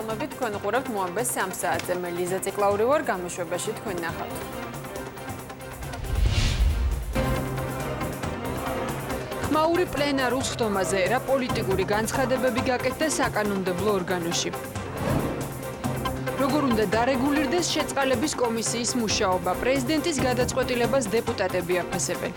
მოგესალმებით, თქვენ უყურებთ მოამბეს 3 საათზე. მე ლიზა ციკლაური ვარ, გამოშვებაში თქვენ ნახავთ. ხმაური პლენარულ სხდომაზე რა პოლიტიკური განცხადებები გაკეთდა საკანონმდებლო ორგანოში. როგორ უნდა დარეგულირდეს შეწყალების კომისიის მუშაობა, პრეზიდენტის გადაწყვეტილებას დეპუტატები აფასებენ.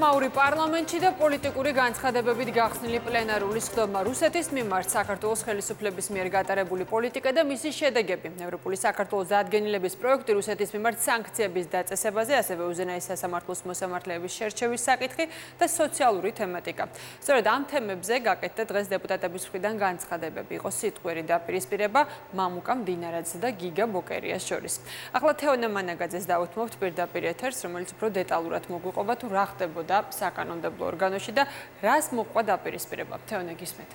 ხმაური პარლამენტში და პოლიტიკური განცხადებებით გახსნილი პლენარული სხდომა რუსეთის მიმართ საქართველოს ხელისუფლების მიერ გატარებული პოლიტიკა და მისი შედეგები. ევროპული საქართველოს დადგენილების პროექტი რუსეთის მიმართ სანქციების დაწესებაზე, ასევე უზენაეს სასამართლოს მოსამართლეების შერჩევის საკითხი და სოციალური თემატიკა. სწორედ ამ თემებზე გაკეთდა დღეს დეპუტატების მხრიდან განცხადებები. იყო სიტყვიერი დაპირისპირება მამუკა მდინარაძესა და გიგა ბოკერიას შორის. ახლა თეონა მანაგაძეს დავუთმობთ პირდაპირ ეთერს, რომელიც უფრო დეტალურად მოგვიყვება თუ რა ხდებოდა საკანონმდებლო ორგანოში და რას მოყვა დაპირისპირება. თეონა გისმენთ.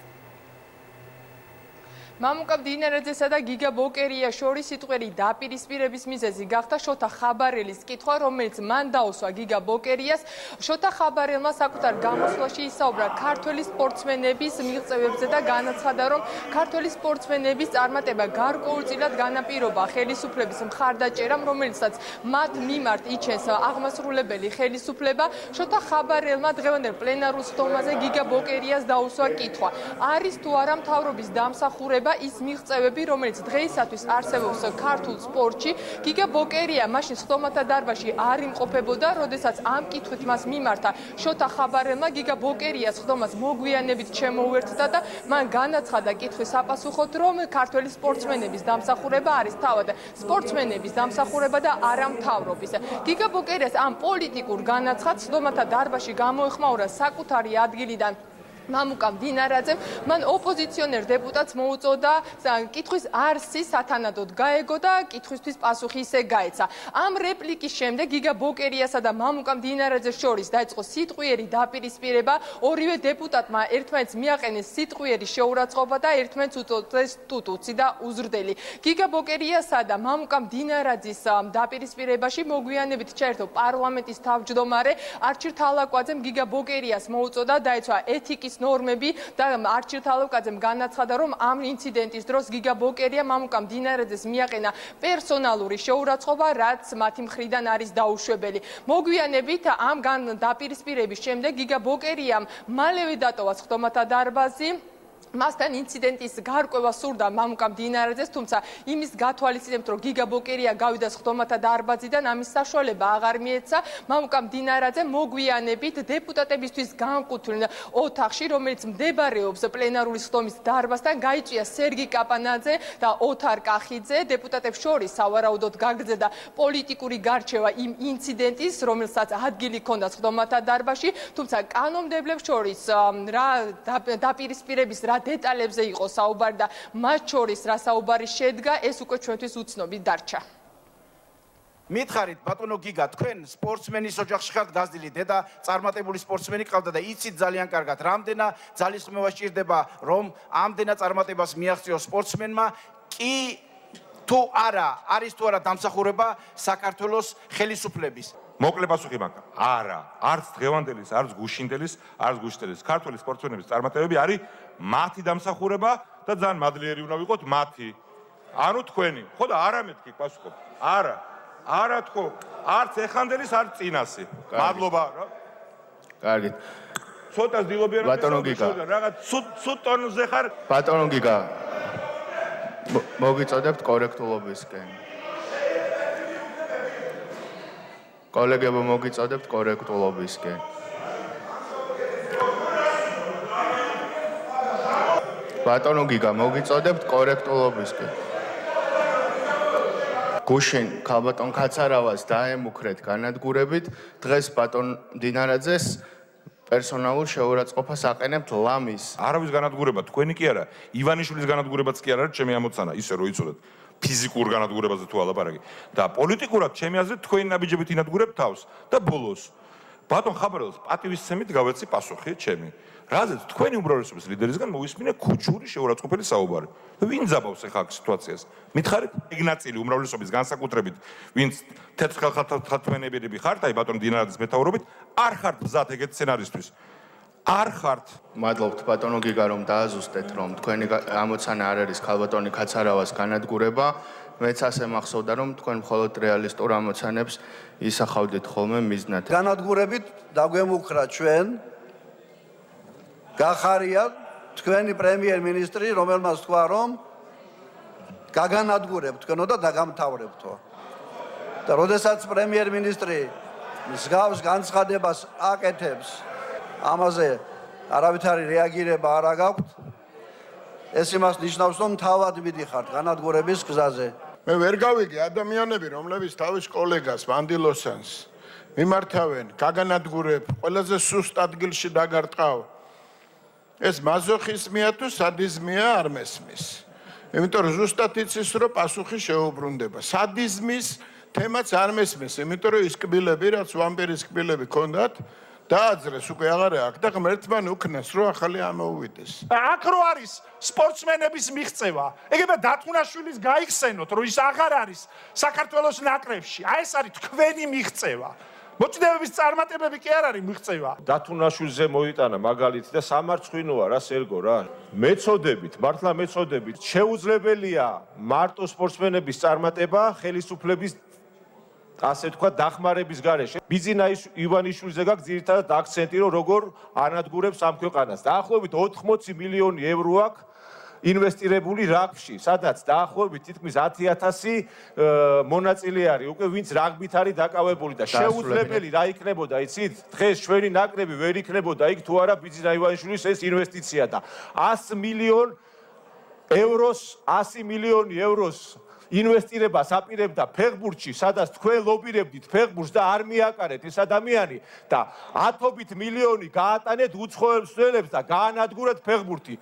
მამუკა მდინარაძესა და გიგა ბოკერიას შორის სიტყვიერი დაპირისპირების მიზეზი გახდა შოთა ხაბარელის კითხვა, რომელიც მან დაუსვა გიგა ბოკერიას. შოთა ხაბარელმა საკუთარ გამოსვლაში ისაუბრა ქართველი სპორტსმენების მიღწევებზე და განაცხადა, რომ ქართველი სპორტსმენების წარმატება გარკვეულწილად განაპირობა ხელისუფლების მხარდაჭერამ, რომელსაც მათ მიმართ იჩენს აღმასრულებელი ხელისუფლება. შოთა ხაბარელმა დღევანდელ პლენარულ სხდომაზე გიგა ბოკერიას დაუსვა კითხვა, არის თუ არა მთავრობის დამსახურება ის მიღწევები, რომელიც დღეისათვის არსებობს ქართულ სპორტში. გიგა ბოკერია მაშინ სხდომათა დარბაზში არ იმყოფებოდა, როდესაც ამ კითხვით მას მიმართა შოთა ხაბარელმა. გიგა ბოკერია სხდომას მოგვიანებით შემოუერთდა და მან განაცხადა კითხვის საპასუხოდ, რომ ქართველი სპორტსმენების დამსახურება არის თავად სპორტსმენების დამსახურება და არა მთავრობის. გიგა ბოკერიას ამ პოლიტიკურ განაცხადს სხდომათა დარბაზში გამოეხმაურა საკუთარი ადგილიდან მამუკა მდინარაძემ. მან ოპოზიციონერ დეპუტატს მოუწოდა კითხვის არსი სათანადოდ გაეგო და კითხვისთვის პასუხი ისე გაეცა. ამ რეპლიკის შემდეგ გიგა ბოკერიასა და მამუკა მდინარაძეს შორის დაიწყო სიტყვიერი დაპირისპირება. ორივე დეპუტატმა ერთმანეთს მიაყენეს სიტყვიერი შეურაცხყოფა და ერთმანეთს უწოდეს ტუტუცი და უზრდელი. გიგა ბოკერიასა და მამუკა მდინარაძის დაპირისპირებაში მოგვიანებით ჩაერთო პარლამენტის თავმჯდომარე არჩილ თალაკვაძემ. გიგა ბოკერიას მოუწოდა დაეცვა ეთიკის ნორმები და არჩილ თალაკვაძემ განაცხადა, რომ ამ ინციდენტის დროს გიგა ბოკერია მამუკა მდინარაძეს მიაყენა პერსონალური შეურაცხყოფა, რაც მათი მხრიდან არის დაუშვებელი. მოგვიანებით ამ დაპირისპირების შემდეგ გიგა ბოკერიამ მალევე დატოვა სხდომათა დარბაზი. მასთან ინციდენტის გარკვევა სურდა მამუკა მდინარაძეს, თუმცა იმის გათვალისწინებთ, რომ გიგა ბოკერია გავიდა სხდომათა დარბაზიდან, ამის საშუალება აღარ მიეცა. მამუკა მდინარაძე მოგვიანებით დეპუტატებისთვის განკუთვნილ ოთახში, რომელიც მდებარეობს პლენარული სხდომის დარბაზთან, გაიწვია სერგი კაპანაძე და ოთარ კახიძე. დეპუტატებს შორის სავარაუდოდ გაგრძელდა პოლიტიკური გარჩევა იმ ინციდენტის, რომელსაც ადგილი ჰქონდა სხდომათა დარბაზში, თუმცა კანონმდებლებს შორის რა დაპირისპირების რა დეტალებზე იყო საუბარი და მათ შორის რა საუბარი შედგა, ეს უკვე ჩვენთვის უცნობი დარჩა. მითხარით ბატონო გიგა, თქვენ სპორტსმენის ოჯახში ხართ გაზრდილი, დედა წარმატებული სპორტსმენი ყავდა და იცით ძალიან კარგად, რამდენა ძალისხმევა სჭირდება, რომ ამდენა წარმატებას მიაღწიოს სპორტსმენმა, კი თუ არა, არის თუ არა დამსახურება საქართველოს ხელისუფლების. მოკლე პასუხი მაქვს. არა, არც დღევანდელის, არც გუშინდელის, არც გუშინდელის ქართველი სპორტსმენების წარმატებები არის მათი დამსახურება და ძალიან მადლიერი უნდა ვიყოთ მათი. ანუ თქვენი. ხო და არა მეთქი პასუხობ. არა. არა თქო, არც ეხანდელის, არც წინასი. მადლობა რა. კარგით. ცოტას დილობიან ბატონო გიგა. რაღაც სულ ტონზე ხარ. ბატონო გიგა. მოგიწოდებთ კორექტულობისკენ. კოლეგებო, მოგიწოდებთ კორექტულობისკენ. ბატონო გიგა, მოგიწოდებთ კორექტულობისკენ. გუშინ ქალბატონ კაცარავას დაემუქრეთ განადგურებით, დღეს ბატონ მდინარაძეს პერსონალურ შეურაცხყოფას აყენებთ ლამის. არავის განადგურება, თქვენი კი არა, ივანიშვილის განადგურებაც კი არა, ჩემი ამოცანა, ისე რომ იცოდეთ. ფიზიკურ განადგურებაზე თუ ალაპარაკი და პოლიტიკურად ჩემი აზრით თქვენი ნაბიჯებით ინადგურებთ თავს და ბოლოს ბატონ ხაბარელს პატივისცემით გავეცი პასუხი ჩემი. რაზეც თქვენი უმრავლესობის ლიდერისგან მოვისმინე ქუჩური შეურაცხყოფელი საუბარი. ვინ ძაბავს ახლა აქ სიტუაციას? მითხარით, ეგ ნაწილი უმრავლესობის განსაკუთრებით, ვინც თეთრ ხალხათმენებელები ხართ, აი ბატონ დინარაძის მეთაურობით, არ ხართ მზად ეგეთ სცენარისთვის. არ ხართ. მადლობთ ბატონო გიგა რომ დააზუსტეთ რომ თქვენი ამოცანა არ არის ქალბატონი ქაცარავას განადგურება. მეც ასე მახსოვდა რომ თქვენ მხოლოდ რეალისტურ ამოცანებს ისახავდით ხოლმე მიზნად. განადგურებით დაგვემუქრა ჩვენ გახარია თქვენი პრემიერ-მინისტრი რომელმაც თქვა რომ გაგანადგურებთ თქვენო და დაგამთავრებთო. და როდესაც პრემიერ-მინისტრი მსგავს განცხადებას აკეთებს ამაზე არავითარი რეაგირება არ გაქვთ ეს იმას ნიშნავს რომ თავად მიდიხართ განადგურების გზაზე. მე ვერ გავიგე ადამიანები რომლებიც თავის კოლეგას ვანდილოსანს მიმართავენ გაგანადგურებ ყველაზე სუსტ ადგილში დაგარტყავ ეს მაზოხიზმია თუ სადიზმია არ მესმის. იმიტომ რომ ზუსტად იცის რომ პასუხი შეუბრუნდება. სადიზმის თემაც არ მესმის, იმიტომ რომ ის კბილები რაც ვამპირის კბილები ქონდათ დააძრეს უკვე აღარ აქვს და ღმერთმა უკნეს რომ ახალი ამოუვიდეს. აქ რო არის სპორტსმენების მიღწევა, ეგება დათუნაშვილის გაიხსენოთ რომ ის აღარ არის საქართველოს ნაკრებში. აი ეს არის თქვენი მიღწევა. მოწინააღმდეგეების წარმატებები კი არ არის მიღწევა. დათუნაშვილზე მოიტანა მაგალითი და სამარცხვინოა რა სერგო რა. მეწოდებით, მართლა მეწოდებით, შეუძლებელია მარტო სპორტსმენების წარმატება ხელისუფლების ასე თქვა დახმარების გარეშე. ბიძინა ივანიშვილზე გაქვს ძირითადად აქცენტი რომ როგორ ანადგურებს ამ ქვეყანას. დაახლოებით 80 მილიონი ევრო აქვს ინვესტირებული რაგბში, სადაც დაახლოებით თითქმის 10,000 მონაწილე არის, უკვე ვინც რაგბით არის დაკავებული და შეუძლებელი რა იქნებოდა, იცით? დღეს ჩვენი ნაკრები ვერ იქნებოდა იქ თუ არა ბიძინა ივანიშვილის ეს ინვესტიცია და 100 მილიონი ევროს ინვესტირებას აპირებდა ფეხბურთში, სადაც თქვენ ლობირებდით ფეხბურთს და არ მიაკარეთ ეს ადამიანი და ათობით მილიონი გაატანეთ უცხოელებს და გაანადგურეთ ფეხბურთი.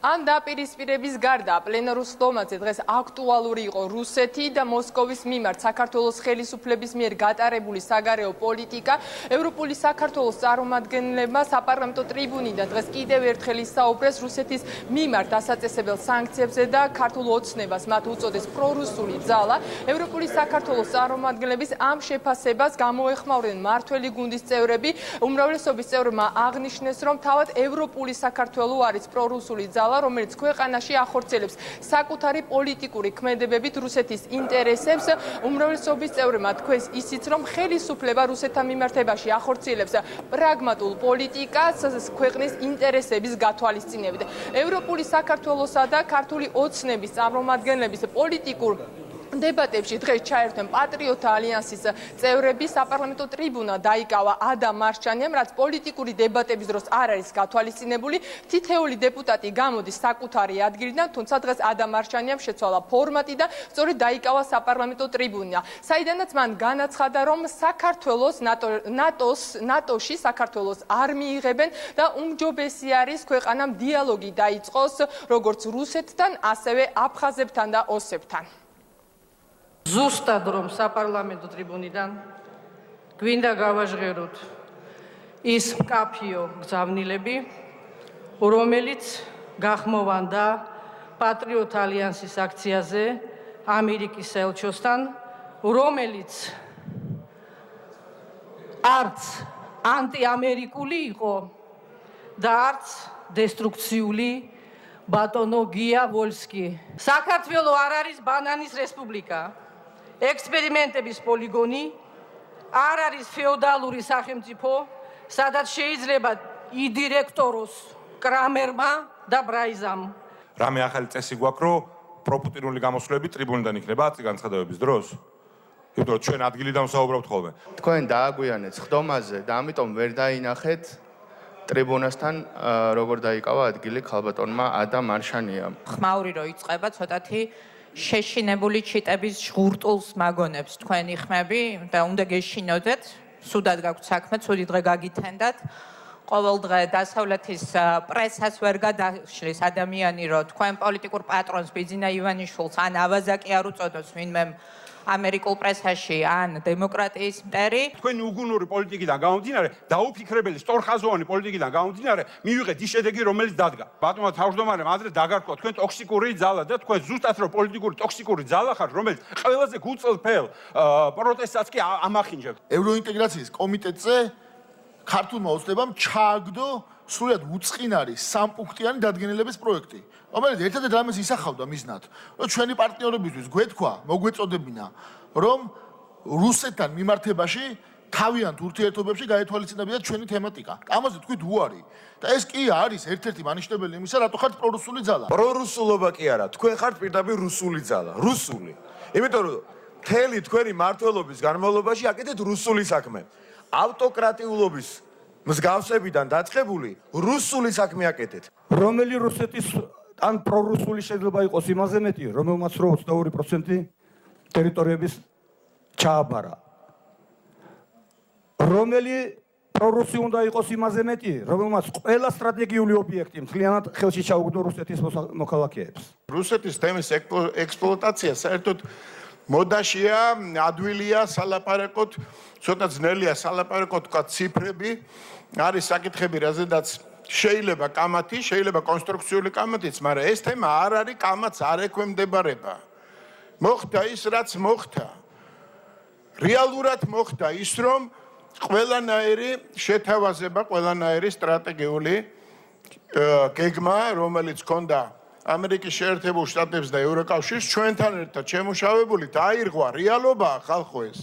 ამ დაპირისპირების გარდა პლენარულ სხდომაზე დღეს აქტუალური იყო რუსეთი და მოსკოვის მიმართ საქართველოს ხელისუფლების მიერ გატარებული საგარეო პოლიტიკა. ევროპული საქართველოს წარმომადგენლებმა საპარლამენტო ტრიბუნიდან დღეს კიდევ ერთხელ ისაუბრეს რუსეთის მიმართ დასაწესებელ სანქციებზე და ქართულ ოცნებას მათ უწოდეს პრორუსული ძალა. ევროპული საქართველოს წარმომადგენლების ამ შეფასებას გამოეხმაურნენ მმართველი გუნდის წევრები. უმრავლესობის წევრებმა აღნიშნეს, რომ თავად ევროპული საქართველო არის პრორუსული ძალა, რომელიც ქვეყანაში ახორციელებს საკუთარი პოლიტიკური ქმედებებით რუსეთის ინტერესებს. უმრავლესობის წევრებმა თქვეს ისიც, რომ ხელისუფლება რუსეთთან მიმართებაში ახორციელებს პრაგმატულ პოლიტიკას ქვეყნის ინტერესების გათვალისწინებით. ევროპული საქართველოსა და ქართული ოცნების წარმომადგენლების პოლიტიკურ დებატებში დღეს ჩაერთვენ პატრიოტთა ალიანსის წევრები. საპარლამენტო ტრიბუნა დაიკავა ადამ მარშჩანიამ, რაც პოლიტიკური დებატების დროს არ არის გათვალისწინებული. თითეული დეპუტატი გამოდის საკუთარი ადგილიდან, თუმცა დღეს ადამ მარშჩანიამ შეცვალა ფორმატი და სწორედ დაიკავა საპარლამენტო ტრიბუნა, საიდანაც მან განაცხადა, რომ საქართველოს ნატოში საქართველოს არ მიიღებენ და უმჯობესი არის ქვეყანამ დიალოგი დაიწყოს როგორც რუსეთთან, ასევე აფხაზებთან და ოსებთან. ზუსტად რომ საპარლამენტო ტრიბუნიდან გვინდა გავაჟღეროთ ის მკაფიო გზავნილები, რომელიც გახმოვანდა პატრიოტთა ალიანსის აქციაზე ამერიკის ელჩოსთან, რომელიც არც ანტიამერიკული იყო და არც დესტრუქციული ბატონო გია ვოლსკი. საქართველო არ არის ბანანის რესპუბლიკა. ექსპერიმენტების პოლიგონი არ არის ფეოდალური სახელმწიფო, სადაც შეიძლება იდირექტოროს კრამერმა და ბრაიზამ. რამე ახალი წესი გვაქვს, რომ პროპუტინული გამოსვლები ტრიბუნიდან იქნება 10 განცხადებების დროს? იმიტომ რომ ჩვენ ადგილიდან ვსაუბრობთ ხოლმე. თქვენ დააგვიანეთ სხდომაზე და ამიტომ ვერ დაინახეთ ტრიბუნასთან როგორ დაიკავა ადგილი ქალბატონმა ადამ მარშანიამ. ხმაური რო იწყება ცოტათი შეშინებული ჩიტების ჟღურტულს მაგონებს თქვენი ხმები და უნდა გეშინოდეთ, სუდად გაქვთ საქმე, ცუდი დღე გაგითენდათ. ყოველ დღე დასავლეთის პრესას ვერ გადაშლის ადამიანი, რომ თქვენ პოლიტიკურ პატრონს ბიძინა ივანიშვილს ან ავაზაკი არ უწოდოს ვინმე ამერიკულ პრესაში ან დემოკრატიის მტერი. თქვენი უგუნური პოლიტიკიდან გამომდინარე, დაუფიქრებელი სწორხაზოვანი პოლიტიკიდან გამომდინარე, მივიღეთ ის შედეგი, რომელიც დადგა. ბატონო თავმჯდომარემ ადრე დაგარქვა თქვენ ტოქსიკური ძალა და თქვენ ზუსტად რომ პოლიტიკური ტოქსიკური ძალა ხართ, რომელიც ყველაზე გულწრფელ პროტესტსაც კი ამახინჯებთ. ევროინტეგრაციის კომიტეტზე ქართულმა ოცნებამ ჩააგდო სრულად უწყინარი სამპუნქტიანი დადგენილების პროექტი, რომელიც ერთადერთ რამეს ისახავდა მიზნად, რომ ჩვენი პარტნიორებისთვის გვეთქვა, მოგვეწოდებინა, რომ რუსეთთან მიმართებაში თავიანთ ურთიერთობებში გაეთვალისწინებიათ ჩვენი თემატიკა. ამაზე თქვით უარი. და ეს კი არის ერთ-ერთი მანიშნებელი იმისა, რატო ხართ პრორუსული ძალა. პრორუსულობა კი არა, თქვენ ხართ პირდაპირ რუსული ძალა, რუსული. იმიტომ რომ მთელი თქვენი მმართველობის განმავლობაში აკეთეთ რუსული საქმე. ავტოკრატიულობის მსგავსებიდან დაწყებული რუსული საქმე აკეთეთ. რომელი რუსეთის ან პრორუსული შეიძლება იყოს იმაზე მეტი, რომელმაც რო 22% ტერიტორიების ჩააბარა. რომელი პრორუსი უნდა იყოს იმაზე მეტი, რომელმაც ყველა სტრატეგიული ობიექტი მთლიანად ხელში ჩაუგდო რუსეთის მოქალაქეებს. რუსეთის თემის ექსპლუატაცია საერთოდ მოდაშია, ადვილია სალაპარაკოთ, ცოტა ძნელია სალაპარაკოთ თქვა ციფრები, არის საკითხები, რაზედაც შეიძლება კამათი, შეიძლება კონსტრუქციული კამათიც, მაგრამ ეს თემა არ არის კამათს არ ექვემდებარება. მოხდა ის, რაც მოხდა. რეალურად მოხდა ის, რომ ყველანაირი შეთავაზება, ყველანაირი სტრატეგიული გეგმა, რომელიც ჰქონდა ამერიკის შეერთებულ შტატებს და ევროკავშირს ჩვენთან ერთად შემუშავებული დაირღვა რეალობაა ხალხო ეს.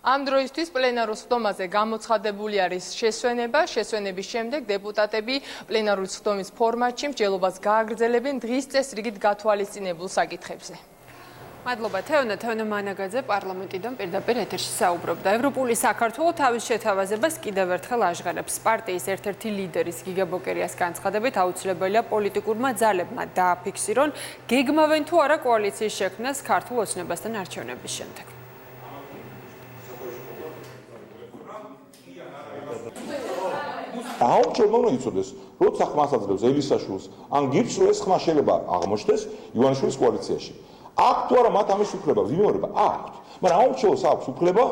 ამ დროისთვის პლენარულ სხდომაზე გამოცხადებული არის შესვენება. შესვენების შემდეგ დეპუტატები პლენარული სხდომის ფორმატში მსჯელობას გააგრძელებენ დღის წესრიგით გათვალისწინებულ საკითხებზე. მადლობა თეონა მანაგაძე პარლამენტიდან პირდაპირ ეთერში საუბრობდა. ევროპული საქართველო თავის შეთავაზებას კიდევ ერთხელ აჟღერებს. პარტიის ერთ-ერთი ლიდერის გიგა ბოკერიას განცხადებით აუცილებელია პოლიტიკურმა ძალებმა დააფიქსირონ გეგმავენ თუ არა კოალიციის შექმნას ქართულ ოცნებასთან არჩევნების შემდეგ. აუჩერდო რომ იცოდეს, როცა ხმას აძლევს ელისაშვილს, ან გირს რომ ეს ხმა შეიძლება აღმოჩნდეს ივანიშვილის კოალიციაში. აქვთ თუ არა მათ ამის უფლება, ვიმეორება, აქვთ. მაგრამ აუჩერდოს აქვს უფლება,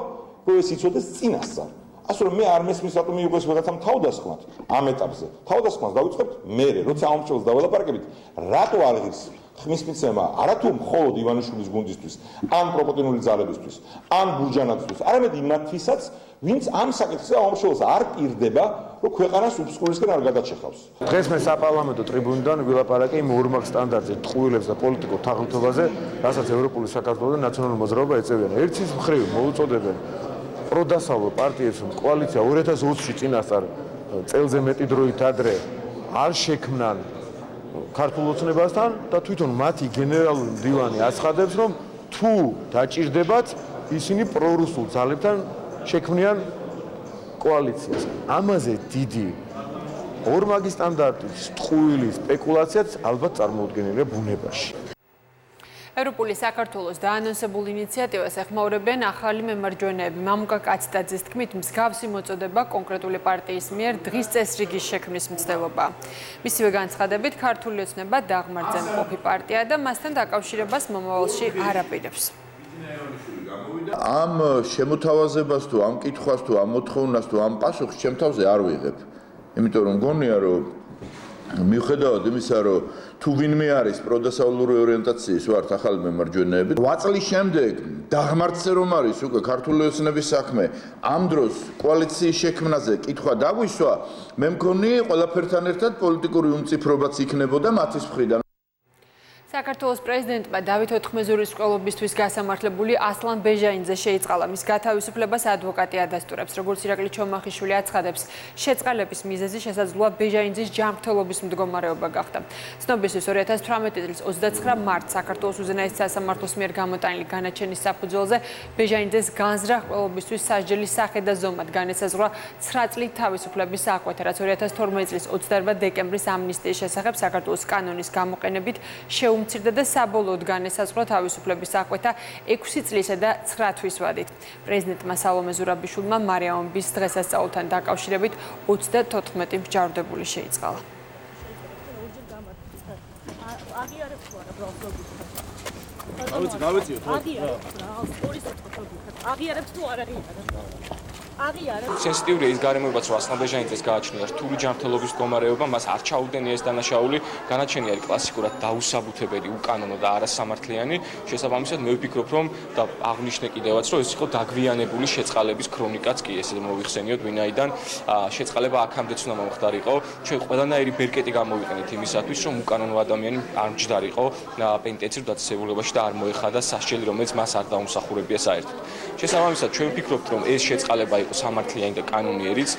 რომ ეს იცოდეს წინასწარ. ასე რომ მე არ მესმის რატომ მიიღოს ვიღაცამ თავდასხმად ამ ეტაპზე. თავდასხმას დავიწყებთ მერე, როცა აუჩერდოს დაველაპარაკებით, რატო არ ღირს ხმის მიცემა არათუ მხოლოდ ივანიშვილის გუნდისთვის, ან პროპორციული ძალებისთვის, ან ბურჯანაცთვის, არამედ იმათთვისაც, ვინც ამ საკითხზე აუჩერდოს არ პირდება, რომ ქვეყანას უფსკულისგან არ გადაჭეხავს. დღეს მე საპარლამენტო ტრიბუნიდან ვილაპარაკე იმ ორმაგ სტანდარტზე, ტყუილებს და პოლიტიკურ თაღლითობაზე, რასაც ევროპული საქართველო და ნაციონალური მოძრაობა ეწევიან. ერთის მხრივ მოუწოდებენ პროდასავლო პარტიებს, რომ კოალიცია 2020-ში წინასწარ წელზე მეტი დროით ადრე არ შექმნან ქართულ ოცნებასთან და თვითონ მათი გენერალური მდივანი აცხადებს, რომ თუ დაჭირდებათ, ისინი პრორუსულ ძალებთან შექმნიან კოალიციას. ამაზე დიდი ორმაგი სტანდარტის ტყუილი სპეკულაციაც ალბათ წარმოუდგენელია ბუნებაში. ევროპული საქართველოს დაანონსებულ ინიციატივას ეხმაურებიან ახალი მემარჯვენეები. მამუკა კაცდაძის თქმით, მსგავსი მოწოდება კონკრეტული პარტიის მიერ დღის წესრიგის შექმნის მცდელობა. მისივე განცხადებით, ქართული ოცნება დაღმართზე მყოფი პარტია და მასთან დაკავშირებას მომავალში არ აპირებს. ამ შემოთავაზებას თუ ამ კითხვას თუ ამ მოთხოვნას თუ ამ პასუხს ჩემ თავზე არ ვიღებ. იმიტომ რომ მგონია რომ მიუხედავად იმისა რომ თუ ვინმე არის პროდასავლური ორიენტაციის ვართ ახალი მემარჯვენეები 8 წლის შემდეგ დაღმართზე რომ არის უკვე ქართული ოცნების საქმე ამ დროს კოალიციის შექმნაზე კითხვა დაგვისვა მე მგონი ყველაფერთან ერთად პოლიტიკური უმციფრობაც იქნებოდა მათის მხრიდან. საქართველოს პრეზიდენტმა დავით ოთხმეზურის მკვლობისთვის გასამართლებული ასლან ბეჟაინძე შეიწყალა მის გათავისუფლებას ადვოკატი ადასტურებს. როგორც ირაკლი ჩომახიშვილი აცხადებს, შეწყალების მიზეზი შესაძლოა ბეჟაინძის ჯანმრთელობის მდგომარეობა გახდა. ცნობისთვის 2018 წლის 29 მარტს საქართველოს უზენაეს სასამართლოს მიერ გამოტანილი განაჩენის საფუძველზე ბეჟაინძეს განზრახ მკვლობისთვის სასჯელის სახე და ზომად განესაზღვრა 9 წლით თავისუფლების აღკვეთა, რაც 2012 წლის 28 დეკემბრის ამნისტიის შესახებ საქართველოს კანონის გამოყენებით უმცირდა და საბოლოოდ განესაზღვრა თავისუფლების აღკვეთა 6 წლისა და 9 თვის ვადით. პრეზიდენტმა სალომე ზურაბიშვილმა მარიამობის დღესასწაულთან დაკავშირებით 34 მსჯავრდებული შეიწყალა. აღიარებს თუ არ აღიარებს? სენსიტიურია ის გარემოებაც, რომ ასლან ბეჟანიძეს გააჩნია რთული ჯანმრთელობის მდგომარეობა, მას არ ჩაუდენია ეს დანაშაული, განაჩენი არის კლასიკურად დაუსაბუთებელი, უკანონო და არასამართლიანი. შესაბამისად, მე ვფიქრობ, რომ და აღნიშნე კიდევაც, რომ ეს იყო დაგვიანებული შეწყალების ქრონიკაც კი, ესე მოვიხსენიოთ, ვინაიდან შეწყალება აქამდეც უნდა მომხდარიყო. ჩვენ ყველანაირი ბერკეტი გამოვიყენეთ იმისათვის, რომ უკანონო ადამიანი არ მჯდარიყო პენიტენციურ დაწესებულებაში და არ მოეხადა სასჯელი, რომელიც მას არ დაუმსახურებია საერთოდ. შესაბამისად, ჩვენ ვფიქრობთ, რომ ეს შეწყალება იყო სამართლიანი და კანონიერიც.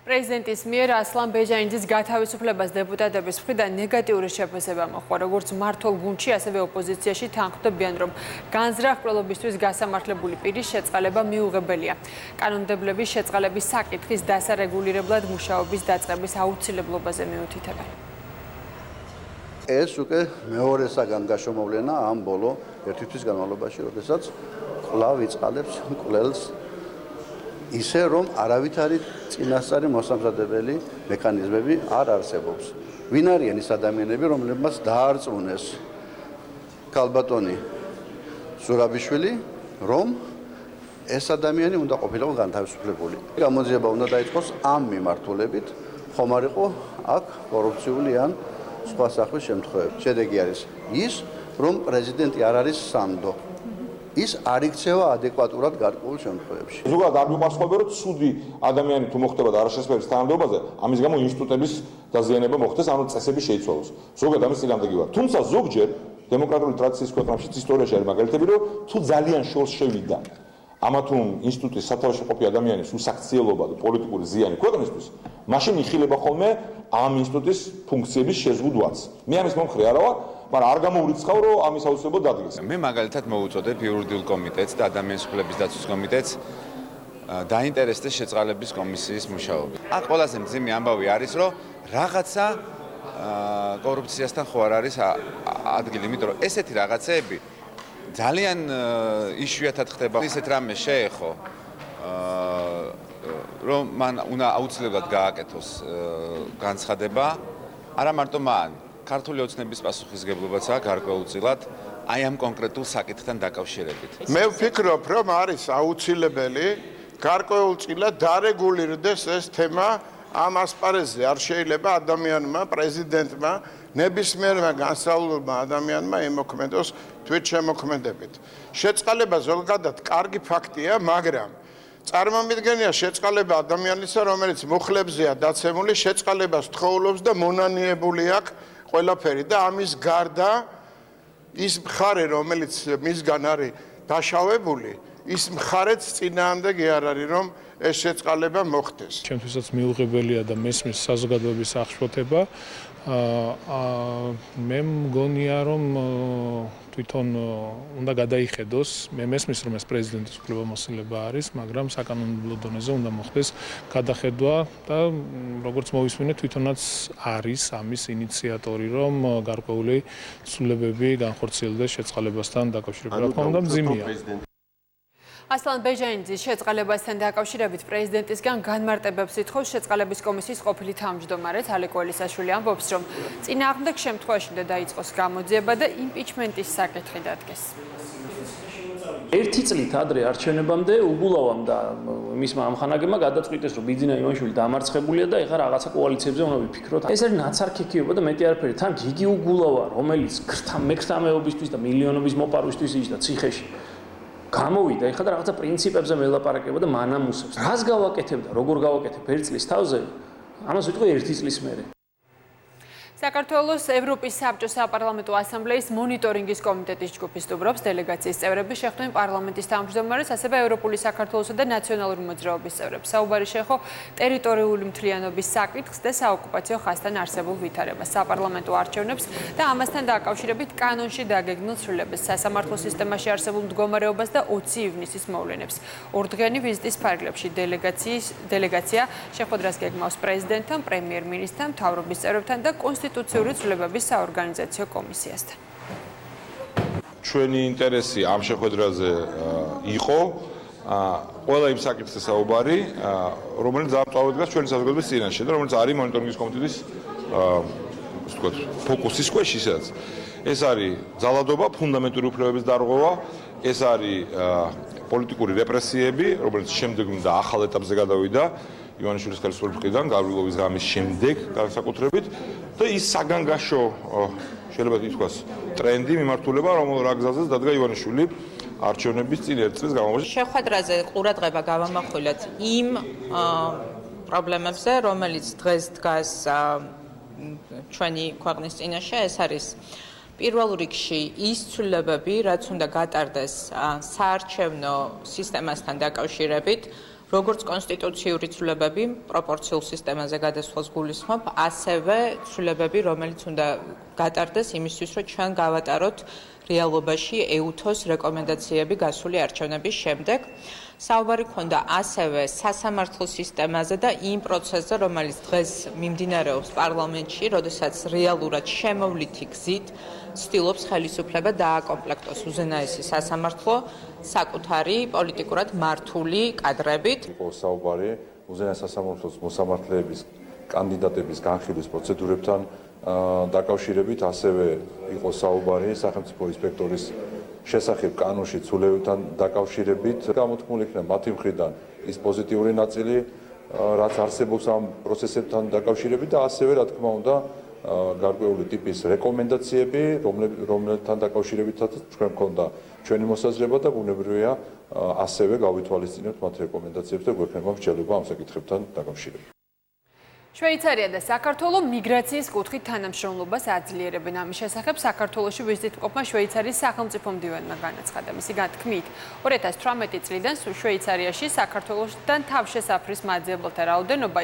პრეზიდენტის მიერ ასლან ბეჟანიძის გათავისუფლებას დეპუტატების მხრიდან ნეგატიური შეფასება მოჰყვა, როგორც მმართველ გუნდში, ასევე ოპოზიციაში თანხმდებიან, რომ განზრახ პროლობისთვის გასამართლებული პირის შეწყალება მიუღებელია. კანონმდებლების შეწყალების საკითხის დასარეგულირებლად მუშაობის დაწყების აუცილებლობაზე მიუთითებენ. ეს უკვე მეორე საგან გაშომოვლენა ამ ბოლო ერთი თვის განმავლობაში, როდესაც კვლავ იწყალებს მკვლელს ისე რომ არავითარი წინასწარი მოსამზადებელი მექანიზმები არ არსებობს. ვინ არიან ის ადამიანები, რომლებმაც დაარწმუნეს ქალბატონი ზურაბიშვილი, რომ ეს ადამიანი უნდა ყოფილიყო განთავისუფლებული. გამოძიება უნდა დაიწყოს ამ მიმართულებით, ხომ არ იყო აქ კორუფციული ან სხვა სახის შემთხვევები. შედეგი არის ის, რომ პრეზიდენტი არ არის სანდო. ის არ იქცევა ადეკვატურად გარკვეულ შემთხვევებში. ზოგადად არ მიყვარს, რომ ცუდი ადამიანი თუ მოხდება და არასშესაძლებელი თანამდებობაზე, ამის გამო ინსტიტუტების დაზიანება მოხდეს, ანუ წესები შეიცვალოს. ზოგადად ამის წინააღმდეგი ვარ. თუმცა ზოგჯერ დემოკრატიული ტრადიციის ქვეყნებში ისტორიაში არის მაგალითები, რომ თუ ძალიან შორს შევიდა ამა თუ ინსტიტუტის სათავეში ყოფი ადამიანის უსაქციელობა და პოლიტიკური ზიანი ქვეყნისთვის, მაშინ იხილება ხოლმე ამ ინსტიტუტის ფუნქციების შეზღუდვაც. მე ამის მომხრე არა ვარ, მაგრამ არ გამოურიცხავ, რომ ამის აუცილებლად დადგეს. მე მაგალითად მოვუწოდებ იურიდიულ კომიტეტს და ადამიანის უფლების დაცვის კომიტეტს დაინტერესდეს შეწყალების კომისიის მუშაობა. აქ ყველაზე მძიმე ამბავი არის, რომ რაღაცა კორუფციასთან ხო არ არის ადგილი, იმიტომ რომ ესეთი რაღაცეები ძალიან იშვიათად ხდება. ისეთ რამე შეეხო, რომ მან უნდა აუცილებლად გააკეთოს განცხადება, არა მარტო მან, ქართული ოცნების პასუხისგებლობაცაა გარკვეულწილად აი ამ კონკრეტულ საკითხთან დაკავშირებით. მე ვფიქრობ, რომ არის აუცილებელი გარკვეულწილად დარეგულირდეს ეს თემა ამ ასპარეზზე. არ შეიძლება ადამიანმა, პრეზიდენტმა, ნებისმიერმა განსწავლულმა ადამიანმა იმოქმედოს თვითშემოქმედებით. შეწყალება ზოგადად კარგი ფაქტია, მაგრამ წარმომიდგენია შეწყალება ადამიანისა, რომელიც მუხლებზეა დაცემული, შეწყალებას თხოვლობს და მონანიებული აქვს ყველაფერი და ამის გარდა ის მხარე, რომელიც მისგან არის დაშავებული, ის მხარეც წინააღმდეგი არ არის, რომ ეს შეწყალება მოხდეს. ჩემთვისაც მიუღებელია და მესმის საზოგადოების აღშფოთება. მე მგონია, რომ თვითონ უნდა გადაიხედოს, მე მესმის, რომ ეს პრეზიდენტის უფლებამოსილება არის, მაგრამ საკანონმდებლო დონეზე უნდა მოხდეს გადახედვა და როგორც მოვისმინეთ, თვითონაც არის ამის ინიციატორი, რომ გარკვეული ცვლილებები განხორციელდეს შეწყალებასთან დაკავშირებით. რა თქმა უნდა, მძიმეა. ასლან ბეჟანიძის შეწყალებასთან დაკავშირებით პრეზიდენტისგან განმარტებებს ითხოვს შეწყალების კომისიის ყოფილი თავმჯდომარე ალეკო ელისაშვილი ამბობს, რომ წინააღმდეგ შემთხვევაში უნდა დაიწყოს გამოძიება და იმპიჩმენტის საკითხი დადგეს. ერთი წლით ადრე არჩევნებამდე უგულავამ და მისმა ამხანაგებმა გადაწყვიტეს, რომ ბიძინა ივანიშვილი დამარცხებულია და ეხლა რაღაცა კოალიციებზე უნდა ვიფიქროთ. ეს არის ნაცარქექიობა და მეტი არაფერი. თან გიგი უგულავა, რომელიც მექრთამეობისთვის და მილიონობის მოპარვისთვის იჯდა ციხეში. გამოვიდა ეხლა და რაღაცა პრინციპებზე მელაპარაკება და მანამუსებს. რას გავაკეთებ და როგორ გავაკეთებ ერთ წლის თავზე? ამას ვიტყვი ერთი წლის მერე. საქართველოს ევროპის საბჭოს საპარლამენტო ასამბლეის მონიტორინგის კომიტეტის ჯგუფი სტუმრობს დელეგაციის წევრები შეხვდნენ პარლამენტის თავმჯდომარეს, ასევე ევროპული საქართველოსა და ნაციონალური მოძრაობის წევრებს. საუბარი შეეხო ტერიტორიული მთლიანობის საკითხს და საოკუპაციო ხაზთან არსებულ ვითარებას, საპარლამენტო არჩევნებს და ამასთან დაკავშირებით კანონში დაგეგმილ ცვლილებებს, სასამართლო სისტემაში არსებულ მდგომარეობას და 20 ივნისის მოვლენებს. ორდღიანი ვიზიტის ფარგლებში დელეგაცია შეხვედრას გეგმავს პრეზიდენტთან, პრემიერ-მინისტრთან, მთავრობის წევრებთან და კონსტიტუციური ცვლილებების საორგანიზაციო კომისიასთან. ჩვენი ინტერესი ამ შეხვედრაზე იყო ყველა იმ საკითხზე საუბარი, რომელიც წავედგას ჩვენი საზოგადოების წინაშე და რომელიც არის მონიტორინგის კომიტეტის ფოკუსის ქვეშ, ისედაც. ეს არის ძალადობა, ფუნდამენტური უფლებების დარღვევა ეს არის პოლიტიკური რეპრესიები, რომელიც შემდეგ უნდა ახალ ეტაპზე გადავიდა ივანიშვილის ხელისუფლების მხრიდან გავრილობის ღამის შემდეგ განსაკუთრებით და ის საგანგაშო შეიძლება ითქვას ტრენდი მიმართულება, რა გზაზეც დადგა ივანიშვილი არჩევნების წინ ერთ წლის განმავლობაში. შეხვედრაზე ყურადღება გავამახვილეთ იმ პრობლემებზე, რომელიც დღეს დგას ჩვენი ქვეყნის წინაშე, ეს არის პირველ რიგში ის ცვლილებები, რაც უნდა გატარდეს საარჩევნო სისტემასთან დაკავშირებით, როგორც კონსტიტუციური ცვლილებები პროპორციულ სისტემაზე გადასვლას გულისხმობ, ასევე ცვლილებები, რომელიც უნდა გატარდეს იმისთვის, რომ ჩვენ გავატაროთ რეალობაში ეუთოს რეკომენდაციები გასული არჩევნების შემდეგ. საუბარი ქონდა ასევე სასამართლო სისტემაზე და იმ პროცესზე, რომელიც დღეს მიმდინარეობს პარლამენტში, როდესაც რეალურად შემოვლითი გზით ცდილობს ხელისუფლება დააკომპლექტოს უზენაესი სასამართლო საკუთარი პოლიტიკურად მართული კადრებით. საუბარი უზენაეს სასამართლოს მოსამართლეების კანდიდატების განხილვის პროცედურებთან დაკავშირებით, ასევე იყო საუბარი სახელმწიფო ინსპექტორის შესახებ კანონში ცვლილებებთან დაკავშირებით. გამოთქმული იქნება მათი მხრიდან ის პოზიტიური ნაწილი, რაც არსებობს ამ პროცესებთან დაკავშირებით და ასევე, რა თქმა უნდა, გარკვეული ტიპის რეკომენდაციები, რომელთან დაკავშირებითაც ჩვენ მქონდა ჩვენი მოსაზრება და ბუნებრივია ასევე გავითვალისწინებთ მათ რეკომენდაციებს და გვექნება მსჯელობა ამ საკითხებთან დაკავშირებით. შვეიცარია და საქართველო მიგრაციის კუთხით თანამშრომლობას აძლიერებენ. ამის შესახებ საქართველოში ვიზიტმყოფმა შვეიცარიის სახელმწიფო მდივანმა განაცხადა. მისი თქმით, 2018 წლიდან შვეიცარიაში საქართველოსთან თავშესაფრის მაძიებელთა რაოდენობა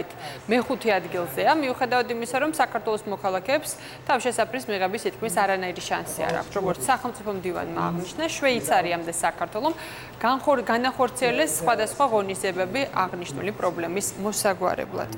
მეხუთე ადგილზეა, მიუხედავად იმისა, რომ საქართველოს მოქალაქეებს თავშესაფრის მიღების თითქმის არანაირი შანსი არ აქვს. როგორც სახელმწიფო მდივანმა აღნიშნა, შვეიცარიამ და საქართველომ განახორციელეს სხვადასხვა ღონისძიებები აღნიშნული პრობლემის მოსაგვარებლად.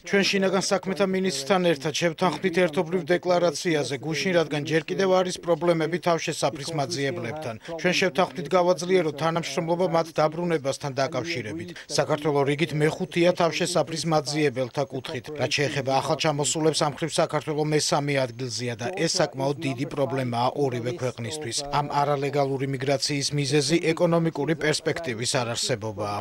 ჩვენ შინაგან საქმეთა მინისტრთან ერთად შევთანხმდით ერთობლივ დეკლარაციაზე გუშინ, რადგან ჯერ კიდევ არის პრობლემები თავშესაფრის მაძიებლებთან. ჩვენ შევთანხმდით გავაძლიეროთ თანამშრომლობა მათ დაბრუნებასთან დაკავშირებით. საქართველო რიგით მეხუთეა თავშესაფრის მაძიებელთა კუთხით. რაც შეეხება ახალ ჩამოსულებს, ამ მხრივ საქართველო მესამე ადგილზეა და ეს საკმაოდ დიდი პრობლემაა ორივე ქვეყნისთვის. ამ არალეგალური მიგრაციის მიზეზი ეკონომიკური პერსპექტივის არარსებობაა.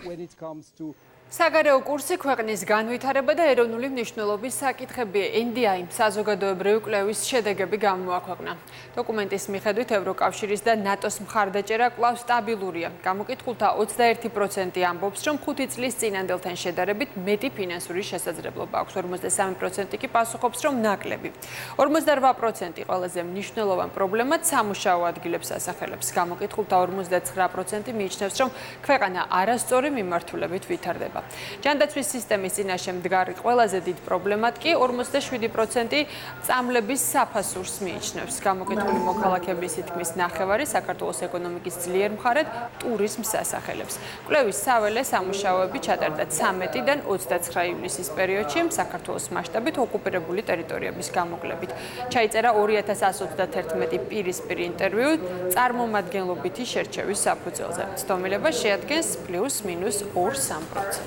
საგარეო კურსი ქვეყნის განვითარება და ეროვნული მნიშვნელობის საკითხებია. NDI საზოგადოებრივი კვლევის შედეგები გამოაქვეყნა. დოკუმენტის მიხედვით ევროკავშირის და ნატოს მხარდაჭერა კვლავ სტაბილურია. გამოკითხულთა 21% ამბობს, რომ 5 წლის წინანდელთან შედარებით მეტი ფინანსური შესაძლებლობა აქვს. 43% კი პასუხობს, რომ ნაკლები. 48% ყველაზე მნიშვნელოვან პრობლემად სამუშაო ადგილებს ასახელებს. გამოკითხულთა 59% მიიჩნევს, რომ ქვეყანა არასწორი მიმართულებით ვითარდება. ჯანდაცვის სისტემის წინაშე მდგარი ყველაზე დიდ პრობლემად კი 47% წამლების საფასურს მიიჩნევს. გამოკითხული მოქალაქეების თითქმის ნახევარი საქართველოს ეკონომიკის ძლიერ მხარედ ტურიზმს ასახელებს. კვლევის საველე სამუშაოები ჩატარდა 13-დან 29 ივლისის პერიოდში საქართველოს მასშტაბით ოკუპირებული ტერიტორიების გამოკლებით. ჩაიწერა 2131 პირისპირ ინტერვიუ წარმომადგენლობითი შერჩევის საფუძველზე. ცდომილება შეადგენს +-2-3%.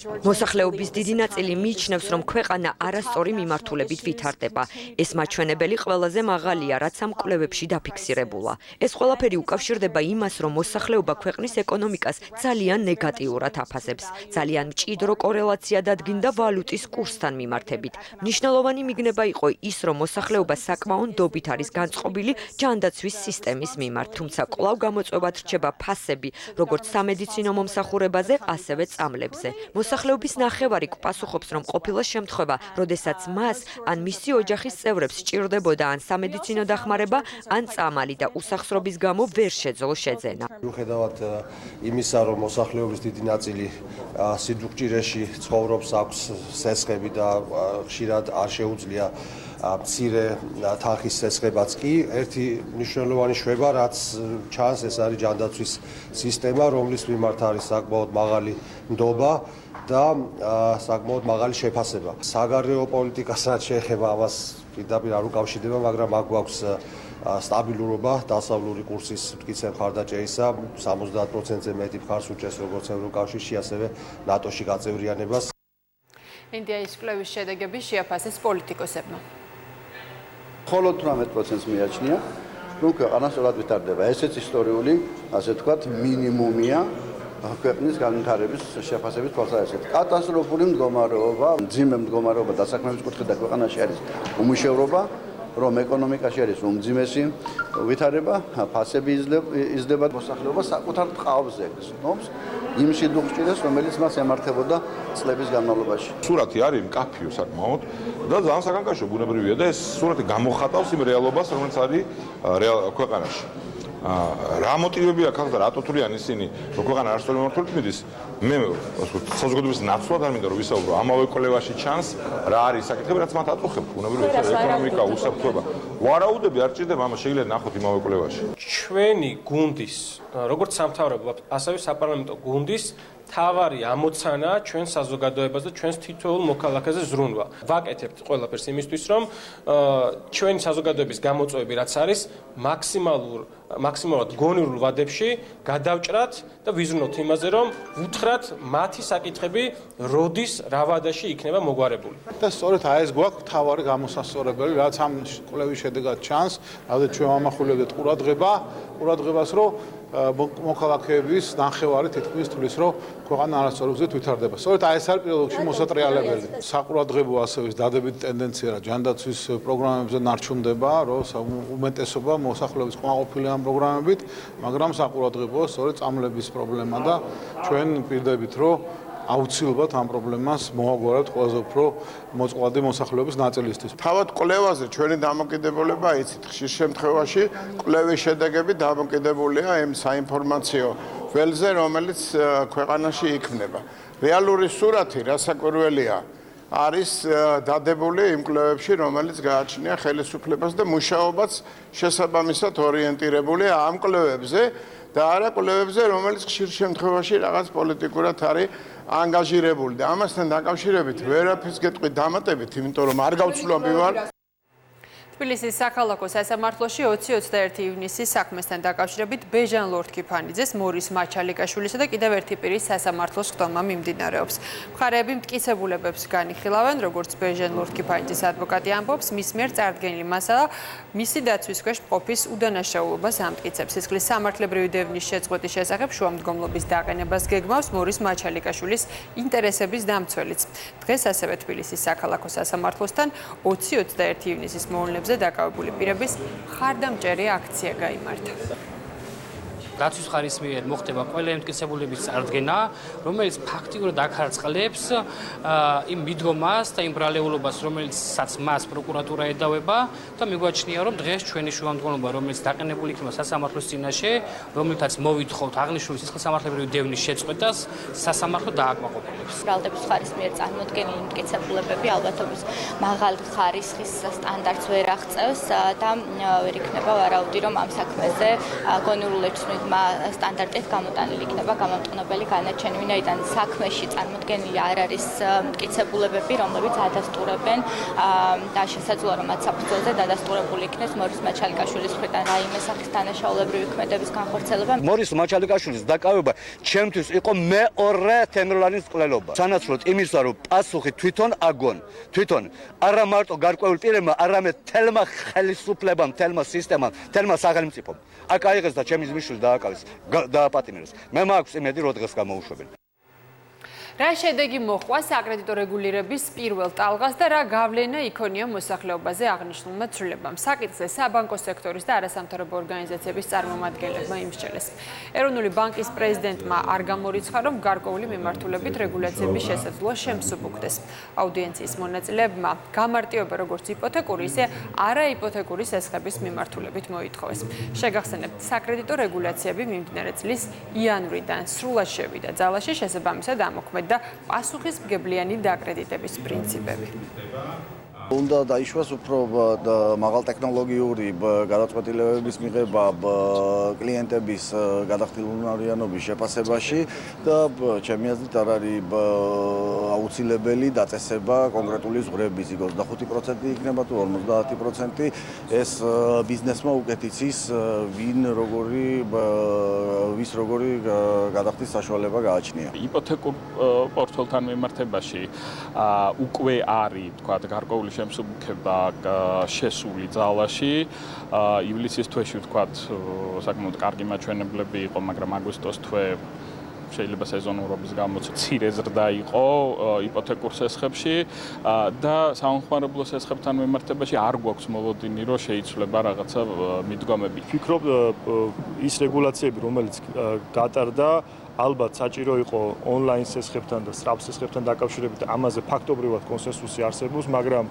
მოსახლეობის დიდი ნაწილი მიიჩნევს, რომ ქვეყანა არასწორი მიმართულებით ვითარდება. ეს მაჩვენებელი ყველაზე მაღალია, რაც ამ კვლევებში დაფიქსირებულა. ეს ყველაფერი უკავშირდება იმას, რომ მოსახლეობა ქვეყნის ეკონომიკას ძალიან ნეგატიურად აფასებს. ძალიან მჭიდრო კორელაცია დადგინდა ვალუტის კურსთან მიმართებით. მნიშვნელოვანი მიგნება იყო ის, რომ მოსახლეობა საკმაოდ ნდობით არის განწყობილი ჯანდაცვის სისტემის მიმართ, თუმცა კვლავ გამოწვევად რჩება ფასები, როგორც სამედიცინო მომსახურებაზე, ასევე წამლებზე. მოსახლეობის ნახევარი პასუხობს, რომ ყოფილა შემთხვევა, როდესაც მას ან მისი ოჯახის წევრებს სჭირდებოდა ან სამედიცინო დახმარება, ან წამალი და უსახსრობის გამო ვერ შეძლო შეძენა. მიუხედავად იმისა, რომ მოსახლეობის დიდი ნაწილი სიძულჭირეში ცხოვრობს, აქვს სესხები და ხშირად არ შეუძლია მცირე თანხის სესხებაც კი, ერთი მნიშვნელოვანი შვება, რაც ჩანს, ეს არის ჯანდაცვის სისტემა, რომლის მიმართ არის საკმაოდ მაღალი ნდობა და საკმაოდ მაღალი შეფასება. საგარეო პოლიტიკასაც შეეხება ამას პირდაპირ არ უკავშირდება, მაგრამ აქ გვაქვს სტაბილურობა, დასავლური კურსის მტკიცე მხარდაჭერისა 70%-ზე მეტი მხარს უჭერს როგორც ევროკავშირში, ასევე ნატოში გაწევრიანებას. ინდიის კვლევის შედეგები შეაფასეს პოლიტიკოსებმა. მხოლოდ 18%-ს მიაჩნია, რომ ქვეყანა სწორად ვითარდება. ესეც ისტორიული, ასე ვთქვათ, მინიმუმია ქვეყნის განვითარების შეფასების თვალსაზრისით. კატასტროფული მდგომარეობა, მძიმე მდგომარეობა დასაქმების კუთხით და ქვეყანაში არის უმუშევრობა, რომ ეკონომიკაში არის უმძიმესი ვითარება, ფასები იზრდება, მოსახლეობა საკუთარ ტყავზე გრძნობს იმ სიდუხჭირეს, რომელიც მას ემართებოდა წლების განმავლობაში. სურათი არის მკაფიო საკმაოდ და ძალიან საკანკაშო ბუნებრივია და ეს სურათი გამოხატავს იმ რეალობას, რომელიც არის ქვეყანაში. რა მოტივები აქვს და რატო თვლიან ისინი, რომ ქვეყანა არასწორი მიმართულებით მიდის? მე საზოგადოების ნაცვლად არ მინდა რომ ვისაუბრო, ამავე კვლევაში ჩანს რა არის საკითხები, რაც მათ აწუხებს, ბუნებრივია ეკონომიკა, უსაფრთხოება. ვარაუდები არ ჭირდება, ამას შეგიძლიათ ნახოთ იმავე კვლევაში. ჩვენი გუნდის, როგორც სამთავრობო, ასევე საპარლამენტო გუნდის თავარი ამოცანა ჩვენ საზოგადოებას და ჩვენს თითოეულ მოქალაქეზე ზრუნვა. ვაკეთებთ ყველაფერს იმისთვის, რომ ჩვენი საზოგადოების გამოწვევები რაც არის, მაქსიმალურად გონივრულ ვადებში გადავჭრათ და ვიზრუნოთ იმაზე, რომ ვუთხრათ მათი საკითხები როდის რა ვადაში იქნება მოგვარებული. და სწორედ აი ეს გვაქვს თავარი გამოსასწორებელი, რაც ამ კვლევის შედეგად ჩანს, რადგან ჩვენ ამახვილებდით ყურადღებას, რომ მოქალაქეების ნახევარი თითქმის თვლის, რომ ქვეყანა არასწორ გზით ვითარდება. სწორედ აი ეს არის პირველ რიგში მოსატრიალებელი. საყურადღებო ასევე დადებითი ტენდენცია რა ჯანდაცვის პროგრამებზე ნარჩუნდება, რომ უმეტესობა მოსახლეობის კმაყოფილი ამ პროგრამებით, მაგრამ საყურადღებოა სწორედ წამლების პრობლემა და ჩვენ პირდებით, რომ აუცილებლად ამ პრობლემას მოვაგვარებთ ყველაზე უფრო მოწყვლადი მოსახლეობის ნაწილისთვის. თავად კვლევაზე ჩვენი დამოკიდებულება იცით, ხშირ შემთხვევაში კვლევის შედეგები დამოკიდებულია იმ საინფორმაციო ველზე, რომელიც ქვეყანაში იქმნება. რეალური სურათი, რასაკვირველია, არის დადებული იმ კვლევებში, რომელიც გააჩნია ხელისუფლებას და მუშაობაც შესაბამისად ორიენტირებულია ამ კვლევებზე და არა კვლევებზე, რომელიც ხშირ შემთხვევაში რაღაც პოლიტიკურად არის ანგაჟირებული და ამასთან დაკავშირებით ვერაფერს გეტყვი დამატებით, იმიტომ რომ არ გავცვლობი ვარ. თბილისის საქალაქო სასამართლოში 20-21 ივნისის საქმესთან დაკავშირებით ბეჟან ლორთქიფანიძეს, მორის მაჩალიკაშვილისა და კიდევ ერთი პირის სასამართლოს ხდომა მიმდინარეობს. მხარეები მტკიცებულებებს განიხილავენ, როგორც ბეჟან ლორთქიფანიძის ადვოკატი ამბობს, მის მიერ წარდგენილი მასალა მისი დაცვის ქვეშ მყოფის უდანაშაულობას ამტკიცებს. სისხლის სამართლებრივი დევნის შეწყვეტის შესახებ შუამდგომლობის დაყენებას გეგმავს მორის მაჩალიკაშვილის ინტერესების დამცველიც. დღეს ასევე თბილისის საქალაქო სასამართლოსთან 20-21 ივნისის მოვლენებზე დაკავებული პირების მხარდამჭერი აქცია გაიმართა. დაცვის ხარის მიერ მოხდება ყველა მტკიცებულების წარდგენა, რომელიც ფაქტიურად აქარწყლებს იმ მიდგომას და იმ ბრალეულობას, რომელიცაც მას პროკურატურა ედავება და მიგვაჩნია, რომ დღეს ჩვენი შუამდგომლობა, რომელიც დაყენებული იქნება სასამართლოს წინაშე, რომელთაც მოვითხოვთ აღნიშნული სისხლის სამართლებრივი დევნის შეწყვეტას, სასამართლო დააკმაყოფილებს. ბრალდების ხარის მიერ წარმოდგენილი მტკიცებულებები ალბათობის მაღალ ხარისხის სტანდარტს ვერ აღწევს და ვერ იქნება ვარაუდი, რომ ამ საქმეზე გონივრული სტანდარტით გამოტანილი იქნება გამომტყნებელი განაჩენი, ვინაიდან საქმეში წარმოდგენილი არ არის მტკიცებულებები, რომლებიც ადასტურებენ და შესაძლოა რომ მათ საფუძველზე დადასტურებული იქნეს მორის მაჩალიკაშვილის მხრიდან რაიმე სახის დანაშაულებრივი ქმედების განხორციელება. მორის მაჩალიკაშვილის დაკავება ჩემთვის იყო მეორე თემრლანის მკვლელობა. სანაცვლოდ იმისა, რომ პასუხი თვითონ აგონ, თვითონ არა მარტო გარკვეულ პირებმა, არამედ თელმა ხელისუფლებამ, თელმა სისტემამ, თელმა სახელმწიფომ. აქ აიღეს და ჩემი ძმისშვილი დააპატიმრეს. მე მაქვს იმედი, რომ დღეს გამოუშვებენ. რა შედეგი მოჰყვა საკრედიტო რეგულირების პირველ ტალღას და რა გავლენა იქონია მოსახლეობაზე აღნიშნულმა ცვლილებამ. საკითხზე საბანკო სექტორის და არასამთავრობო ორგანიზაციების წარმომადგენლებმა იმსჯელეს. ეროვნული ბანკის პრეზიდენტმა არ გამორიცხა, რომ გარკვეული მიმართულებით რეგულაციების შესაძლოა შემსუბუქდეს. აუდიენციის მონაწილეებმა გამარტივება როგორც იპოთეკური, ისე არაიპოთეკური სესხების მიმართულებით მოითხოვეს. შეგახსენებთ, საკრედიტო რეგულაციები მიმდინარე წლის იანვრიდან სრულად შევიდა ძალაში, შესაბამისად ამოქმედა და პასუხისმგებლიანი დაკრედიტების პრინციპები. უნდა დაიშვას უფრო მაღალტექნოლოგიური გადაწყვეტილებების მიღება კლიენტების გადახდილუნარიანობის შეფასებაში და ჩემი აზრით არ არის აუცილებელი დაწესება კონკრეტული ზღვრების 25% იქნება თუ 50%. ეს ბიზნესმა უკეთ იცის, ვის როგორი გადახდის საშუალება გააჩნია. იპოთეკურ პორტფელთან მიმართებაში უკვე არის, თქვათ, გარკვეული შემსუბუქება შესული ძალაში. ივლისის თვეში, თქვათ, საკმაოდ კარგი მაჩვენებლები იყო, მაგრამ აგვისტოს თვე შეიძლება სეზონურობის გამო მცირე ზრდა იყო იპოთეკურ სესხებში და სამხმარებლო სესხებთან მიმართებაში არ გვაქვს მოლოდინი, რომ შეიცვლება რაღაცა მიდგომები. ვფიქრობ, ის რეგულაციები, რომელიც გატარდა, ალბათ საჭირო იყო ონლაინ სესხებთან და სწრაფ სესხებთან დაკავშირებით ამაზე ფაქტობრივად კონსენსუსი არსებობს, მაგრამ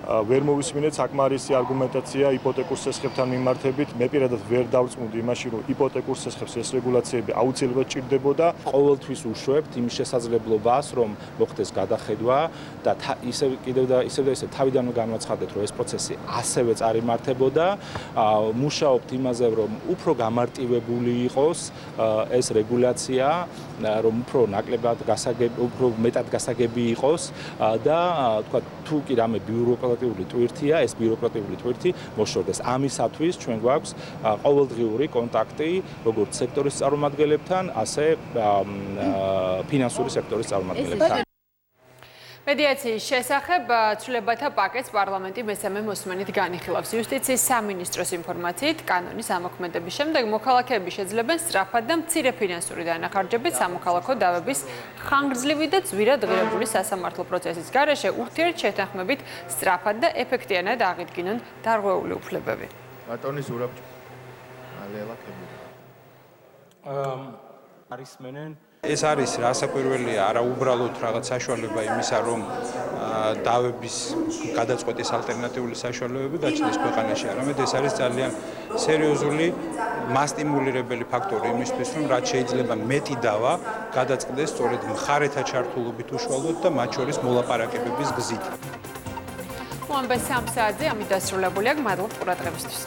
ვერ მოვისმინეთ საკმარისი არგუმენტაცია იპოთეკურ სესხებთან მიმართებით. მე პირადად ვერ დავწმუნდი იმაში, რომ იპოთეკურ სესხებს ეს რეგულაციები აუცილებლად ჭირდებოდა. ყოველთვის უშვებთ იმ შესაძლებლობას, რომ მოხდეს გადახედვა და ისევ და ისე თავიდანვე განვაცხადეთ, რომ ეს პროცესი ასევე წარიმართებოდა. მუშაობთ იმაზე, რომ უფრო გამარტივებული იყოს ეს რეგულაცია, რომ უფრო ნაკლებად უფრო მეტად გასაგები იყოს და თქვა თუ კი რამე ბიუროკრატიული ტვირთია, ეს ბიუროკრატიული ტვირთი მოშორდეს. ამისათვის ჩვენ გვაქვს ყოველდღიური კონტაქტი როგორც სექტორის წარმომადგენლებთან, ასე ფინანსური სექტორის წარმომადგენლებთან. მედიაციის შესახებ ცვლილებათა პაკეტს პარლამენტი მესამე მოსმენით განიხილავს. იუსტიციის სამინისტროს ინფორმაციით, კანონის ამოქმედების შემდეგ მოქალაქეები შეძლებენ სწრაფად და მცირე ფინანსური დანახარჯებით სამოქალაქო დავების ხანგრძლივი და ძვირად ღირებული სასამართლო პროცესის გარეშე ურთიერთშეთანხმებით სწრაფად და ეფექტიანად აღიდგინონ დარღვეული უფლებები. ბატონი ზურაბ ალელაკები. არისმენენ ეს არის რასაკვირველია, არა უბრალოდ რაღაც საშუალება იმისა, რომ დავების გადაწყვეტის ალტერნატიული საშუალებები გაჩნდეს ქვეყანაში, არამედ ეს არის ძალიან სერიოზული მასტიმულირებელი ფაქტორი იმისთვის, რომ რაც შეიძლება მეტი დავა გადაწყდეს სწორედ მხარეთა ჩართულობით უშუალოდ და მათ შორის მოლაპარაკებების გზით. მოამბე საათზე ამით დასრულებულია. მადლობთ ყურადღებისთვის.